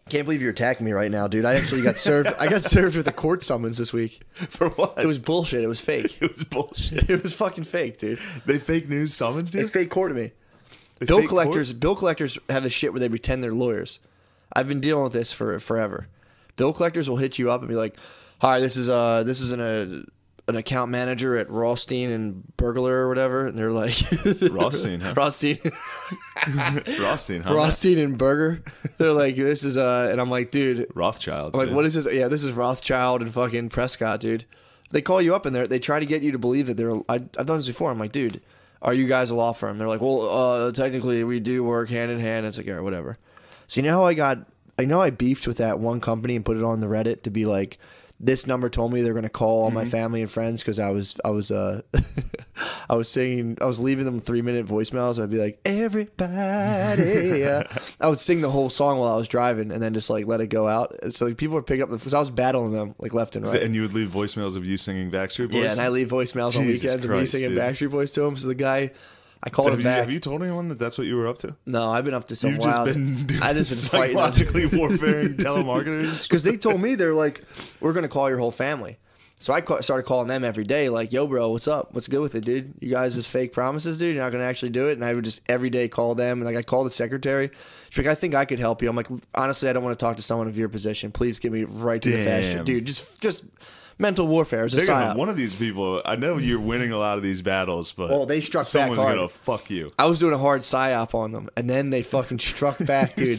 Can't believe you're attacking me right now, dude. I actually got served. I got served with a court summons this week. For what? It was bullshit. It was fake. It was bullshit. It was fucking fake, dude. They fake news summons, They dude? fake courted me. They Bill fake collectors. court? Bill collectors have this shit where they pretend they're lawyers. I've been dealing with this for forever. Bill collectors will hit you up and be like, "Hi, this is an account manager at Rothstein and Burglar or whatever," and they're like, Rothstein, huh? Rothstein, Rothstein, huh? Rothstein and Burger. They're like, "This is and I'm like, dude, Rothschilds. I'm like, what is this? Yeah, this is Rothschild and fucking Prescott, dude. They call you up and they try to get you to believe that they're. I've done this before. I'm like, dude, are you guys a law firm? They're like, well, technically we do work hand in hand. It's like, yeah, whatever. So you know how I beefed with that one company and put it on the Reddit to be like, this number told me they're going to call all my family and friends because I was I was leaving them 3-minute voicemails. I'd be like, everybody. I would sing the whole song while I was driving and then just like let it go out. And so like, people would pick up because I was battling them like left and right. And you would leave voicemails of you singing Backstreet Boys? Yeah, and I leave voicemails on Jesus weekends of me Christ, singing dude. Backstreet Boys to him. So the guy, I called him back. Have you told anyone that that's what you were up to? No, I've been up to some You've wild. just been doing I just been fighting psychologically warfaring telemarketers? because they told me they're like, we're gonna call your whole family. So I started calling them every day, like, yo, bro, what's up? What's good with it, dude? You guys just fake promises, dude? You're not going to actually do it? And I would just every day call them. And like I called the secretary. She's like, I think I could help you. I'm like, honestly, I don't want to talk to someone of your position. Please get me right to the fast track. Dude, just mental warfare. It's a psyop. One of these people, I know you're winning a lot of these battles, but well, they struck back someone's hard. going to fuck you. I was doing a hard psyop on them. And then they fucking struck back, dude.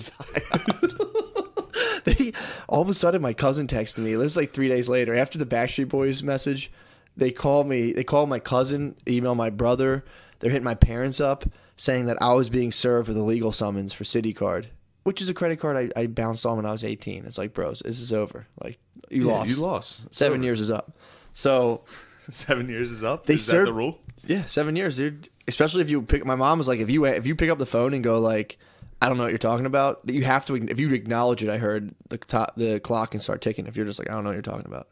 All of a sudden, my cousin texted me. It was like 3 days later. After the Backstreet Boys message, they called me. They called my cousin, email my brother. They're hitting my parents up, saying that I was being served with a legal summons for CitiCard, which is a credit card I bounced on when I was 18. It's like, bros, this is over. Like, you lost. You lost. It's 7 over. years is up. So 7 years is up? They Is that served- the rule? yeah, 7 years, dude. Especially if you pick. My mom was like, if you pick up the phone and go like, I don't know what you're talking about. That you have to. If you acknowledge it, I heard the clock can start ticking. If you're just like, I don't know what you're talking about.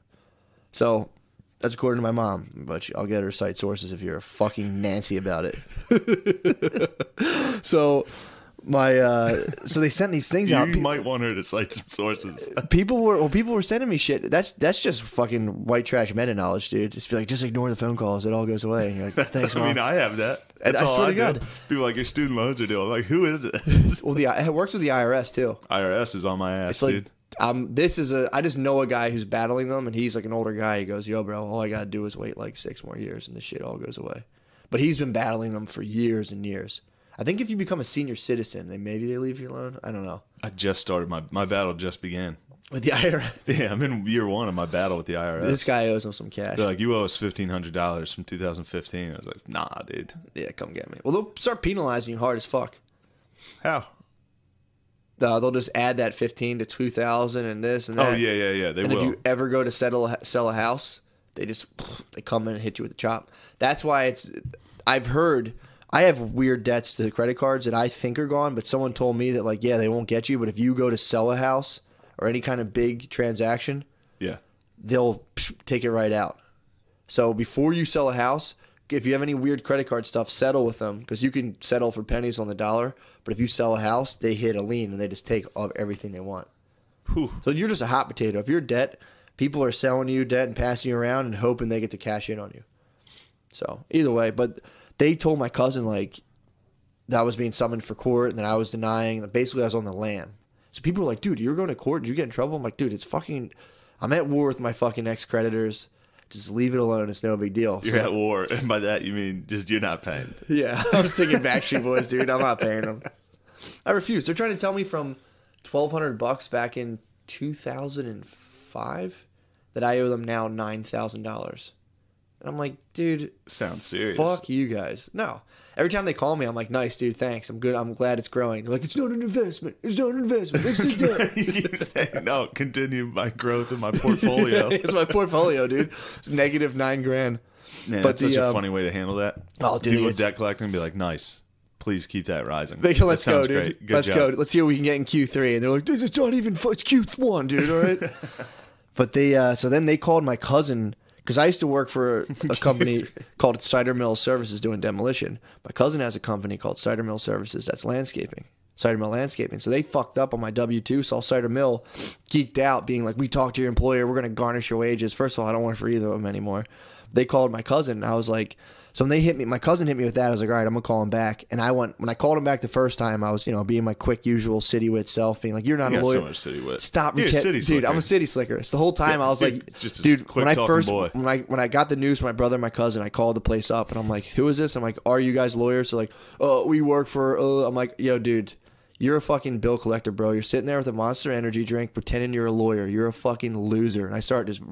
So that's according to my mom, but I'll get her cite sources if you're a fucking Nancy about it. So so they sent these things out. You might want her to cite some sources. People were sending me shit. That's just fucking white trash meta knowledge, dude. Just be like, just ignore the phone calls. It all goes away. And you're like, thanks, Mom. I mean, I have that. That's I all swear I to God. do. People are like, your student loans are due. I'm like, who is it? Well, it works with the IRS too. IRS is on my ass, It's like, dude. I just know a guy who's battling them, and he's like an older guy. He goes, yo, bro, all I gotta do is wait like 6 more years, and this shit all goes away. But he's been battling them for years and years. I think if you become a senior citizen, then maybe they leave you alone. I don't know. I just started. My battle just began. With the IRS, Yeah, I'm in year 1 of my battle with the IRS. this guy owes him some cash. They're like, you owe us $1,500 from 2015. I was like, nah, dude. Yeah, come get me. Well, they'll start penalizing you hard as fuck. How? They'll just add that 15 to 2,000 and this and that. Oh, yeah. They and will. if you ever go to sell a house, they come in and hit you with a chop. That's why I've heard, I have weird debts to credit cards that I think are gone, but someone told me that like, yeah, they won't get you, but if you go to sell a house or any kind of big transaction, Yeah. they'll take it right out. So before you sell a house, if you have any weird credit card stuff, settle with them because you can settle for pennies on the dollar. But if you sell a house, they hit a lien and they just take everything they want. Whew. So you're just a hot potato. If you're debt, people are selling you debt and passing you around and hoping they get to cash in on you. So either way, but they told my cousin like that I was being summoned for court and that I was denying. That basically, I was on the lam. So people were like, dude, you're going to court. Did you get in trouble? I'm like, dude, it's fucking. I'm at war with my fucking ex-creditors. Just leave it alone. It's no big deal. You're at war. And by that, you mean just you're not paying. Yeah, I'm singing Backstreet Boys, dude. I'm not paying them. I refuse. They're trying to tell me from $1,200 back in 2005 that I owe them now $9,000. And I'm like, dude, Sounds serious. fuck you guys. No. Every time they call me, I'm like, nice, dude, thanks. I'm good. I'm glad it's growing. They're like, it's not an investment. It's not an investment. It's just debt. You keep saying, no, continue my growth in my portfolio. It's my portfolio, dude. It's negative $9,000. Man, But that's such a the, funny way to handle that. Oh, dude, People it's- debt collecting and be like, nice. Please keep that rising. Let's That go, sounds dude. great. Good Let's job. go. Let's see what we can get in Q3. And they're like, it's not even, it's Q1, dude, all right? But they, so then they called my cousin, because I used to work for a company called Cider Mill Services doing demolition. My cousin has a company called Cider Mill Services that's landscaping. Cider Mill Landscaping. So they fucked up on my W-2, saw Cider Mill, geeked out, being like, we talked to your employer, we're going to garnish your wages. First of all, I don't work for either of them anymore. They called my cousin, and I was like, so when they hit me, my cousin hit me with that. I was like, all right, I'm going to call him back. And when I called him back the first time, I was, being my quick, usual city wit self, being like, you're not a lawyer. So much city wit. Stop. Dude, I'm a city slicker. So the whole time I was like, just dude, when I got the news from my brother and my cousin, I called the place up, and I'm like, who is this? I'm like, are you guys lawyers? So like, oh, we work for, I'm like, yo, dude. You're a fucking bill collector, bro. You're sitting there with a Monster Energy drink pretending you're a lawyer. You're a fucking loser. And I start just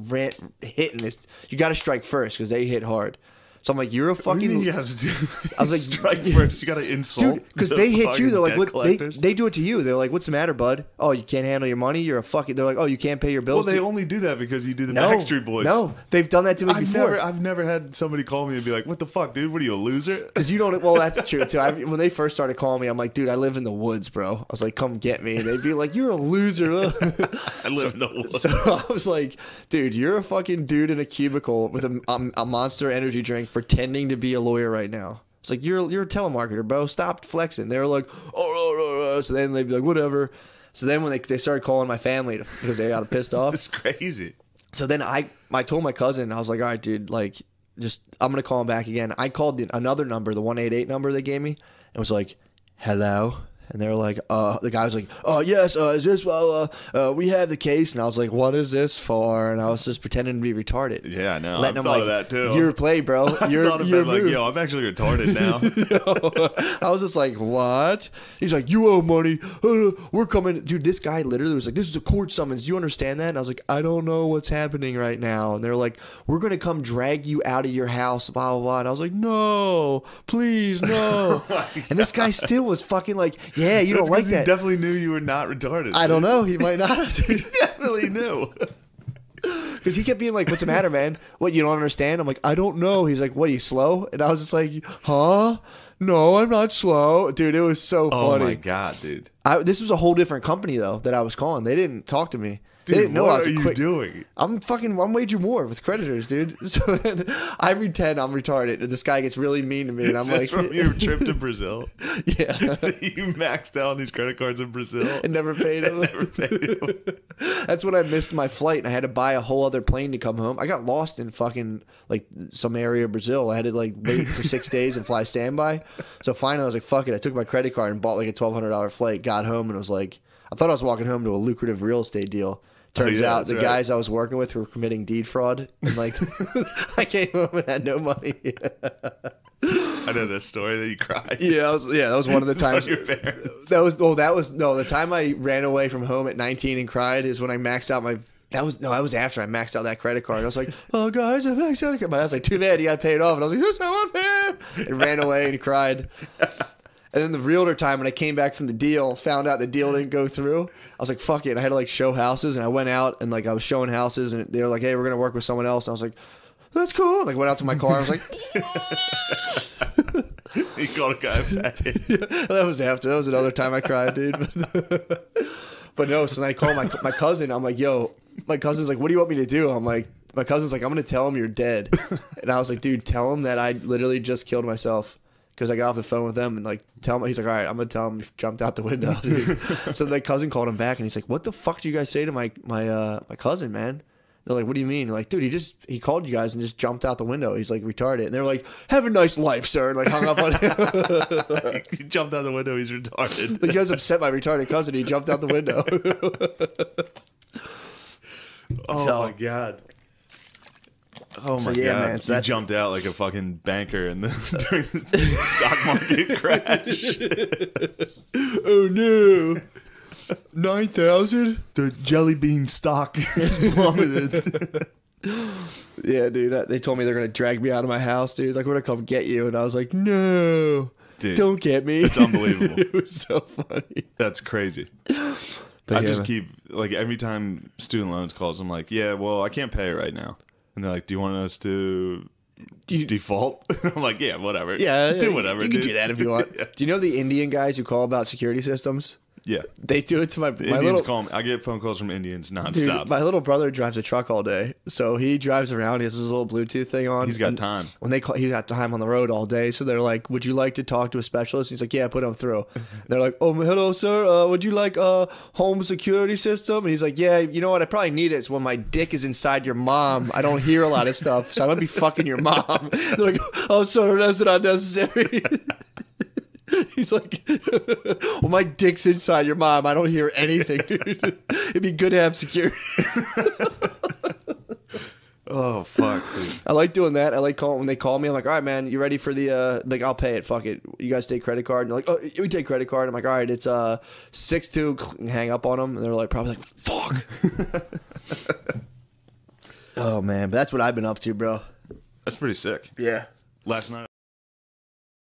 hitting this. You got to strike first because they hit hard. So I'm like, you're a fucking. What do you guys do? I was like, strike first. You got to insult. Dude, because they hit you. They're like, what? Collectors? They do it to you. They're like, what's the matter, bud? Oh, you can't handle your money. You're a fucking. They're like, oh, you can't pay your bills. Well, they only do that because you do the Backstreet Boys. No, they've done that to me before. I've never had somebody call me and be like, what the fuck, dude? What are you, a loser? Because you don't. Well, that's true too. When they first started calling me, I'm like, dude, I live in the woods, bro. I was like, come get me. And they'd be like, you're a loser. I live in the woods. So I was like, dude, you're a fucking dude in a cubicle with a Monster Energy drink pretending to be a lawyer right now. It's like, you're a telemarketer, bro. Stop flexing. They were like, oh. So then they'd be like, whatever. So then when they started calling my family because they got pissed off. It's crazy. So then I told my cousin, I was like, all right, dude, like, I'm going to call him back again. I called another number, the 188 number they gave me, and was like, hello. And they were like, the guy was like, yes, is this, we have the case. And I was like, what is this for? And I was just pretending to be retarded. Yeah, I know. Letting I've them, thought of that too. Your play, bro. Your like, yo, I'm actually retarded now. I was just like, what? He's like, you owe money. We're coming. Dude, this guy literally was like, this is a court summons. Do you understand that? And I was like, I don't know what's happening right now. And they're like, we're going to come drag you out of your house, blah, blah, blah. And I was like, no, please, no. And this guy still was fucking like, yeah, you don't like that. He definitely knew you were not retarded. I don't know. He might not. He definitely knew. Because he kept being like, what's the matter, man? What, you don't understand? I'm like, I don't know. He's like, what, are you slow? And I was just like, huh? No, I'm not slow. Dude, it was so funny. Oh, my God, dude. This was a whole different company, though, that I was calling. They didn't talk to me. Dude, they didn't know I was what are you doing? I'm waging war with creditors, dude. So then I pretend I'm retarded, and this guy gets really mean to me, and I'm like, from your trip to Brazil? Yeah. You maxed out on these credit cards in Brazil and never paid him. That's when I missed my flight, and I had to buy a whole other plane to come home. I got lost in fucking like some area of Brazil. I had to like wait for 6 days and fly standby. So finally, I was like, fuck it. I took my credit card and bought like a $1,200 flight. Got home and was like, I thought I was walking home to a lucrative real estate deal. Turns out the guys I was working with were committing deed fraud, and like I came home and had no money. I know that story that you cried. Yeah, that was one of the times. Your parents. The time I ran away from home at 19 and cried is when I maxed out my. That was after I maxed out that credit card. I was like, oh guys, I maxed out. I was like, too bad you got to pay it off, and I was like, that's so unfair, and ran away and cried. And then the realtor time, when I came back from the deal, found out the deal didn't go through. I was like, fuck it. And I had to like show houses, and I went out and like I was showing houses, and they were like, hey, we're gonna work with someone else. And I was like, that's cool. And, like went out to my car. And I was like, he called a guy back. That was after. That was another time I cried, dude. But no. So then I called my cousin. I'm like, yo. My cousin's like, what do you want me to do? I'm like, my cousin's like, I'm gonna tell him you're dead. And I was like, dude, tell him that I literally just killed myself. Because I got off the phone with them and like tell him, he's like, all right, I'm gonna tell him you jumped out the window. So my cousin called him back and he's like, what the fuck did you guys say to my cousin, man? They're like, what do you mean? They're like, dude, he called you guys and just jumped out the window. He's like retarded. And they're like, have a nice life, sir. And like hung up on him. He jumped out the window. He's retarded. The guy's upset my retarded cousin. He jumped out the window. My God. Oh my God! Man, so you jumped out like a fucking banker during the stock market crash. Oh no! 9,000? The jelly bean stock is plummeted. Yeah, dude. They told me they're gonna drag me out of my house, dude. Like, we're gonna come get you, and I was like, no, dude, don't get me. It's unbelievable. It was so funny. That's crazy. But I just keep like every time student loans calls, I'm like, yeah, well, I can't pay it right now. And they're like, do you want us to default? I'm like, yeah, whatever. Yeah. Do whatever, You can do that if you want. Yeah. Do you know the Indian guys who call about security systems? Yeah. They do it to my Indians little. call me. I get phone calls from Indians Dude, nonstop. my little brother drives a truck all day, so he drives around. He has his little Bluetooth thing on. He's got time. When they call, he's got time on the road all day. So they're like, "Would you like to talk to a specialist?" He's like, "Yeah, put him through." They're like, "Oh, hello, sir. Would you like a home security system?" And he's like, "Yeah, you know what? I probably need it. It's when my dick is inside your mom. I don't hear a lot of stuff, so I'm gonna be fucking your mom." They're like, "Oh, sir, that's not necessary." He's like, well, my dick's inside your mom. I don't hear anything, dude. It'd be good to have security. Oh, fuck, dude. I like doing that. I like calling when they call me. I'm like, all right, man, you ready for the, like, I'll pay it. Fuck it. You guys take credit card? And they're like, oh, we take credit card. I'm like, all right, it's 6-2, hang up on them. And they're like, probably like, fuck. Oh, man. But that's what I've been up to, bro. That's pretty sick. Yeah. Last night.